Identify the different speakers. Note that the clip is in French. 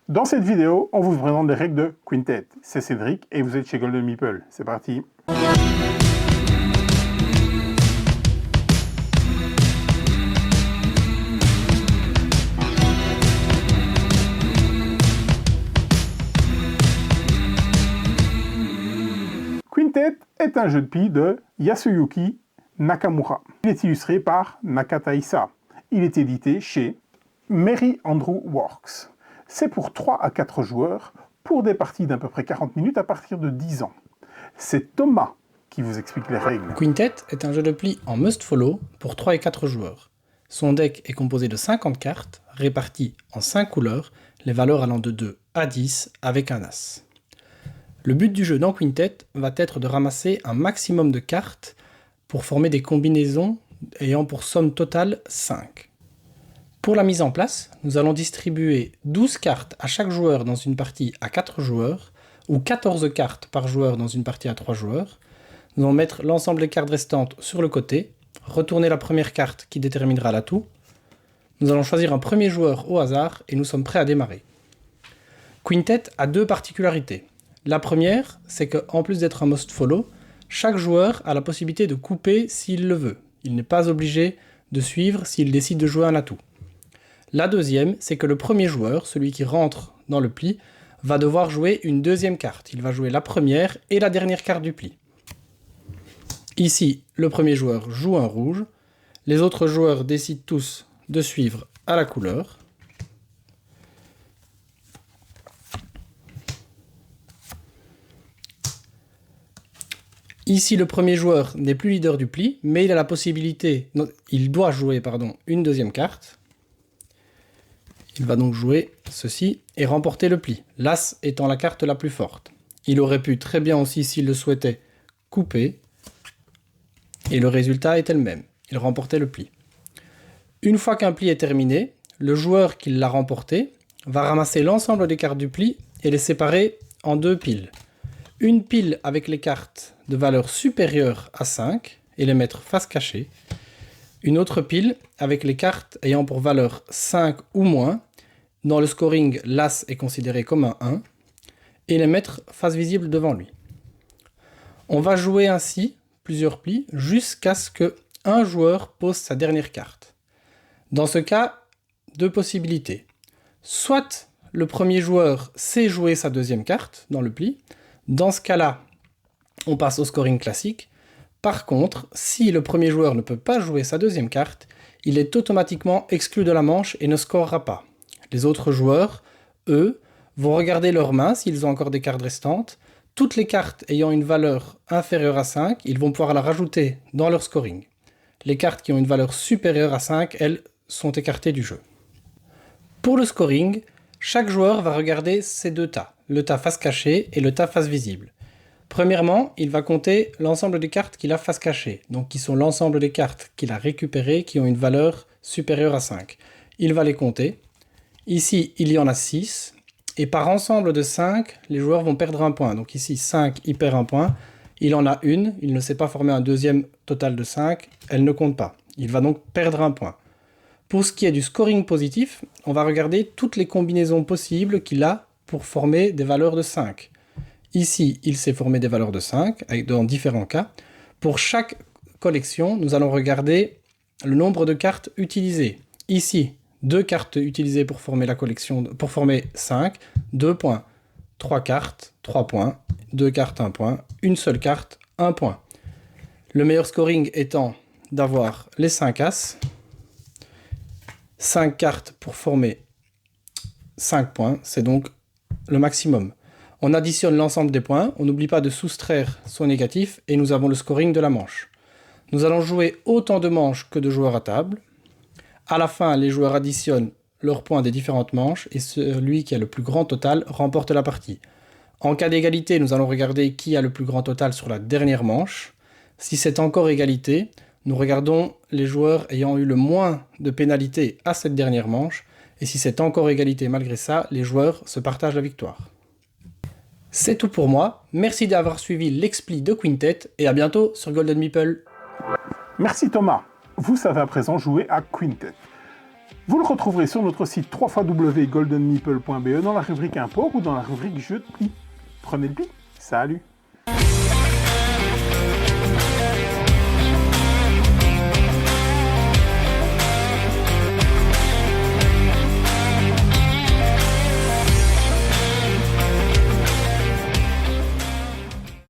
Speaker 1: Dans cette vidéo, on vous présente les règles de Quintet. C'est Cédric et vous êtes chez Golden Meeple. C'est parti. Quintet est un jeu de billes de Yasuyuki Nakamura. Il est illustré par Nakataisa. Il est édité chez Merry Andrew Works. C'est pour 3 à 4 joueurs, pour des parties d'à peu près 40 minutes à partir de 10 ans. C'est Thomas qui vous explique les règles.
Speaker 2: Quintet est un jeu de pli en must-follow pour 3 et 4 joueurs. Son deck est composé de 50 cartes, réparties en 5 couleurs, les valeurs allant de 2 à 10 avec un As. Le but du jeu dans Quintet va être de ramasser un maximum de cartes pour former des combinaisons ayant pour somme totale 5. Pour la mise en place, nous allons distribuer 12 cartes à chaque joueur dans une partie à 4 joueurs, ou 14 cartes par joueur dans une partie à 3 joueurs. Nous allons mettre l'ensemble des cartes restantes sur le côté, retourner la première carte qui déterminera l'atout. Nous allons choisir un premier joueur au hasard et nous sommes prêts à démarrer. Quintet a 2 particularités. La première, c'est qu'en plus d'être un must-follow, chaque joueur a la possibilité de couper s'il le veut. Il n'est pas obligé de suivre s'il décide de jouer un atout. La deuxième, c'est que le premier joueur, celui qui rentre dans le pli, va devoir jouer une deuxième carte. Il va jouer la première et la dernière carte du pli. Ici, le premier joueur joue un rouge. Les autres joueurs décident tous de suivre à la couleur. Ici, le premier joueur n'est plus leader du pli, mais il a la possibilité, il doit jouer une deuxième carte. Il va donc jouer ceci et remporter le pli, l'As étant la carte la plus forte. Il aurait pu très bien aussi, s'il le souhaitait, couper, et le résultat était le même. Il remportait le pli. Une fois qu'un pli est terminé, le joueur qui l'a remporté va ramasser l'ensemble des cartes du pli et les séparer en 2 piles. Une pile avec les cartes de valeur supérieure à 5 et les mettre face cachée. Une autre pile avec les cartes ayant pour valeur 5 ou moins. Dans le scoring, l'As est considéré comme un 1 et les mettre face visible devant lui. On va jouer ainsi plusieurs plis jusqu'à ce qu'un joueur pose sa dernière carte. Dans ce cas, 2 possibilités. Soit le premier joueur sait jouer sa deuxième carte dans le pli. Dans ce cas-là, on passe au scoring classique. Par contre, si le premier joueur ne peut pas jouer sa deuxième carte, il est automatiquement exclu de la manche et ne scorera pas. Les autres joueurs, eux, vont regarder leurs mains s'ils ont encore des cartes restantes. Toutes les cartes ayant une valeur inférieure à 5, ils vont pouvoir la rajouter dans leur scoring. Les cartes qui ont une valeur supérieure à 5, elles, sont écartées du jeu. Pour le scoring, chaque joueur va regarder ces 2 tas, le tas face cachée et le tas face visible. Premièrement, il va compter l'ensemble des cartes qu'il a face cachée, donc qui sont l'ensemble des cartes qu'il a récupérées qui ont une valeur supérieure à 5. Il va les compter. Ici, il y en a 6, et par ensemble de 5, les joueurs vont perdre un point. Donc ici, 5, il perd un point. Il en a une, il ne sait pas former un deuxième total de 5, elle ne compte pas. Il va donc perdre un point. Pour ce qui est du scoring positif, on va regarder toutes les combinaisons possibles qu'il a pour former des valeurs de 5. Ici, il sait former des valeurs de 5, dans différents cas. Pour chaque collection, nous allons regarder le nombre de cartes utilisées. Ici, 2 cartes utilisées pour former la collection, pour former 5, 2 points. 3 cartes, 3 points. 2 cartes, 1 point. Une seule carte, 1 point. Le meilleur scoring étant d'avoir les 5 As. 5 cartes pour former 5 points, c'est donc le maximum. On additionne l'ensemble des points, on n'oublie pas de soustraire son négatif et nous avons le scoring de la manche. Nous allons jouer autant de manches que de joueurs à table. À la fin, les joueurs additionnent leurs points des différentes manches et celui qui a le plus grand total remporte la partie. En cas d'égalité, nous allons regarder qui a le plus grand total sur la dernière manche. Si c'est encore égalité, nous regardons les joueurs ayant eu le moins de pénalités à cette dernière manche. Et si c'est encore égalité malgré ça, les joueurs se partagent la victoire. C'est tout pour moi. Merci d'avoir suivi l'expli de Quintet et à bientôt sur Golden Meeple.
Speaker 1: Merci Thomas. Vous savez à présent jouer à Quintet. Vous le retrouverez sur notre site www.goldenmeeple.be dans la rubrique import ou dans la rubrique jeu de pli. Prenez le pli. Salut!